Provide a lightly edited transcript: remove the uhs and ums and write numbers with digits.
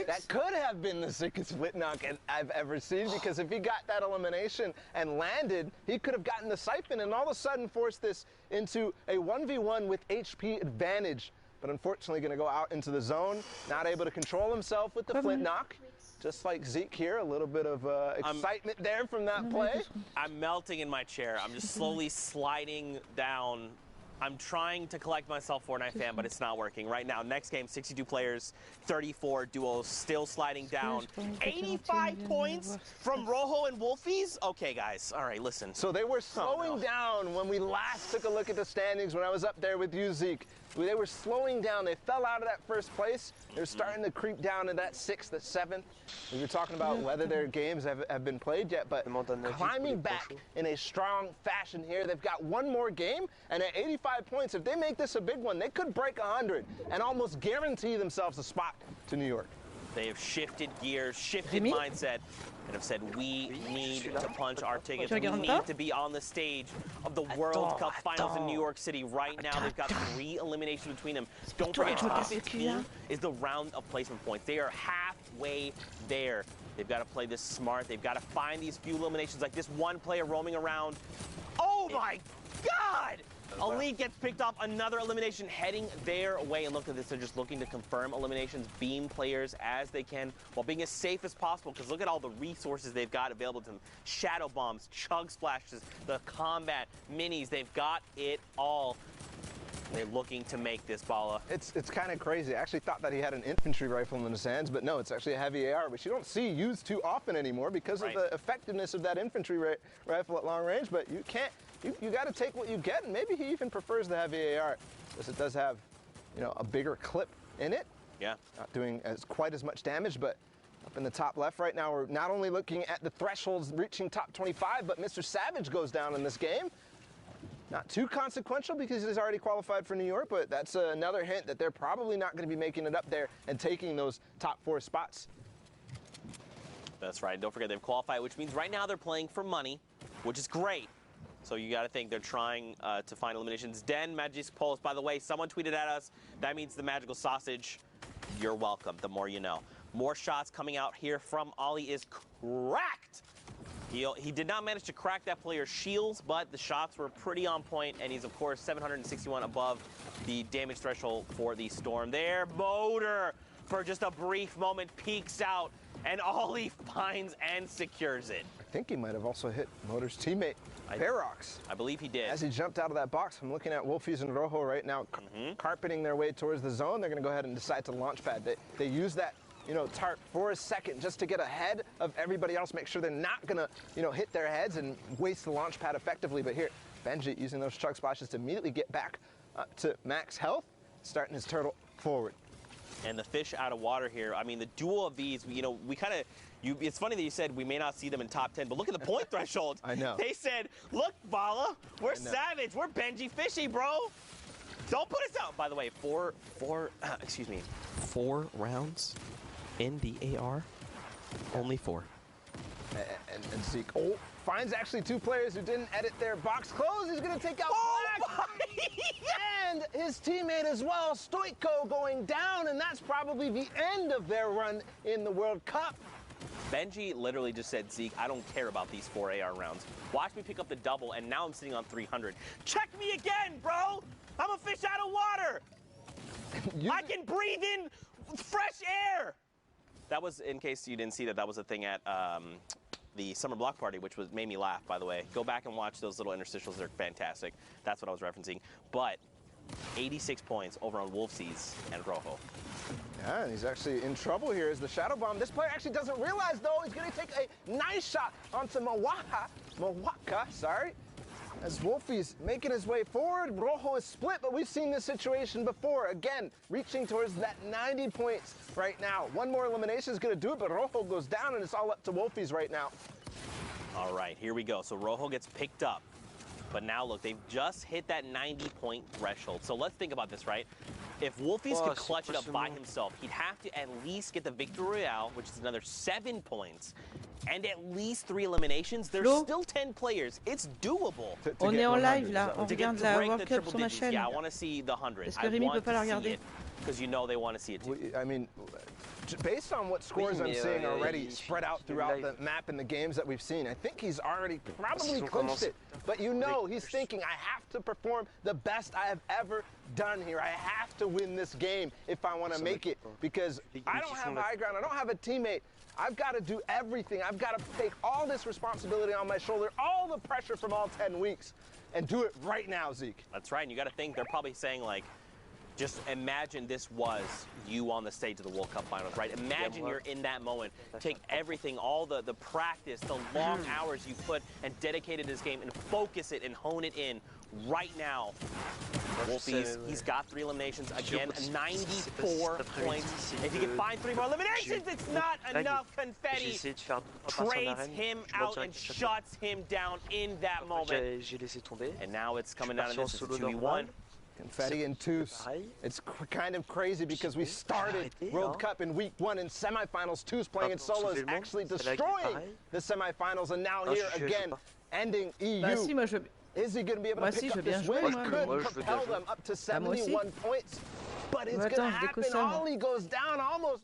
That could have been the sickest split knock I've ever seen, because if he got that elimination and landed, he could have gotten the siphon and all of a sudden forced this into a 1v1 with HP advantage. But unfortunately going to go out into the zone, not able to control himself with the flint knock. Just like Zeke here, a little bit of excitement there from that play. I'm melting in my chair. I'm just slowly sliding down. I'm trying to collect myself, Fortnite fan, but it's not working. Right now, next game, 62 players, 34 duos, still sliding down. 85 points from Rojo and Wolfies? Okay, guys, all right, listen. So they were slowing down when we last took a look at the standings when I was up there with you, Zeke. They were slowing down. They fell out of that first place. They're starting to creep down to that 6th, the 7th. We were talking about whether their games have been played yet, but climbing back in a strong fashion here. They've got one more game, and at 85 points, if they make this a big one, they could break 100 and almost guarantee themselves a spot to New York. They have shifted gears, shifted mindset, and have said, we need to punch our tickets. We need to be on the stage of the World Cup Finals in New York City right now. They've got 3 eliminations between them. Don't forget, top 15 is the round of placement points. They are halfway there. They've got to play this smart. They've got to find these few eliminations, like this one player roaming around. Oh my God! Elite gets picked off, another elimination heading their way. And look at this, they're just looking to confirm eliminations, beam players as they can while being as safe as possible, because look at all the resources they've got available to them. Shadow bombs, chug splashes, the combat, minis, they've got it all. They're looking to make this, Bala. It's kind of crazy. I actually thought that he had an infantry rifle in his hands, but no, it's actually a heavy AR, which you don't see used too often anymore because of the effectiveness of that infantry rifle at long range, but you can't. You got to take what you get, and maybe he even prefers the heavy AR, because it does have, you know, a bigger clip in it. Yeah. Not doing quite as much damage, but up in the top left right now, we're not only looking at the thresholds reaching top 25, but Mr. Savage goes down in this game. Not too consequential because he's already qualified for New York, but that's another hint that they're probably not going to be making it up there and taking those top 4 spots. That's right. Don't forget they've qualified, which means right now they're playing for money, which is great. So you got to think they're trying to find eliminations. Den Magic Pulse, by the way, someone tweeted at us. That means the magical sausage. You're welcome. The more you know. More shots coming out here from Ollie is cracked. He did not manage to crack that player's shields, but the shots were pretty on point, and he's, of course, 761 above the damage threshold for the Storm. There, Motor, for just a brief moment, peeks out, and Ollie finds and secures it. I think he might have also hit Motor's teammate, Ferox. I believe he did. As he jumped out of that box, I'm looking at Wolfies and Rojo right now, carpeting their way towards the zone. They're going to go ahead and decide to launch pad. They use that, you know, tarp for a second just to get ahead of everybody else, make sure they're not going to, you know, hit their heads and waste the launch pad effectively. But here, Benji using those chug splashes to immediately get back up to max health, starting his turtle forward. And the fish out of water here, I mean, the duel of these, you know, we kind of, it's funny that you said we may not see them in top 10, but look at the point thresholds. I know. They said, look, Bala, we're Savage, we're Benji Fishy, bro. Don't put us out. By the way, four rounds in the AR, only 4. And Zeke finds actually 2 players who didn't edit their box close. He's going to take out Black. And his teammate as well, Stoico, going down, and that's probably the end of their run in the World Cup. Benji literally just said, Zeke, I don't care about these 4 AR rounds. Watch me pick up the double, and now I'm sitting on 300. Check me again, bro! I'm a fish out of water! I can breathe in fresh air! That was, in case you didn't see that, that was a thing at the summer block party, which made me laugh, by the way. Go back and watch those little interstitials. They're fantastic. That's what I was referencing. But 86 points over on Wolfsies and Rojo. Yeah, and he's actually in trouble here as the Shadow Bomb. This player actually doesn't realize, though, he's going to take a nice shot onto Mawaka, sorry. As Wolfie's making his way forward, Rojo is split, but we've seen this situation before. Again, reaching towards that 90 points right now. One more elimination is going to do it, but Rojo goes down, and it's all up to Wolfie's right now. All right, here we go. So Rojo gets picked up. But now, look, they've just hit that 90-point threshold. So let's think about this, right? If Wolfies could clutch it up by himself, he'd have to at least get the Victory Royale, which is another 7 points, and at least 3 eliminations. There's still 10 players. It's doable. On est en live, là. On regarde la World Cup sur ma chaîne. Yeah, I want to see the 100. Est-ce que Rémi peut pas la regarder? Because you know they want to see it too. I mean, based on what scores I'm seeing already spread out throughout the map and the games that we've seen, I think he's already probably clinched it. But you know, he's thinking, I have to perform the best I have ever done here. I have to win this game if I want to make it, because I don't have high ground. I don't have a teammate. I've got to do everything. I've got to take all this responsibility on my shoulder, all the pressure from all 10 weeks, and do it right now, Zeke. That's right, and you got to think they're probably saying, like, just imagine this was you on the stage of the World Cup Finals, right? Imagine you're in that moment. Take everything, all the practice, the long hours you put and dedicated to this game, and focus it and hone it in right now. Wolfies, he's got 3 eliminations. Again, 94 points. If he can find 3 more eliminations, it's not enough. Confetti trades him out and shuts him down in that moment. And now it's coming down to this. It's a 2v1. Confetti and Tous. It's kind of crazy because we started World Cup in week 1 in semifinals. Tous playing in solos, actually destroying the semifinals, and now here again, ending EU. Is he going to be able to pick up this win? Could propel them up to 71 points, but it's going to happen. Ollie goes down almost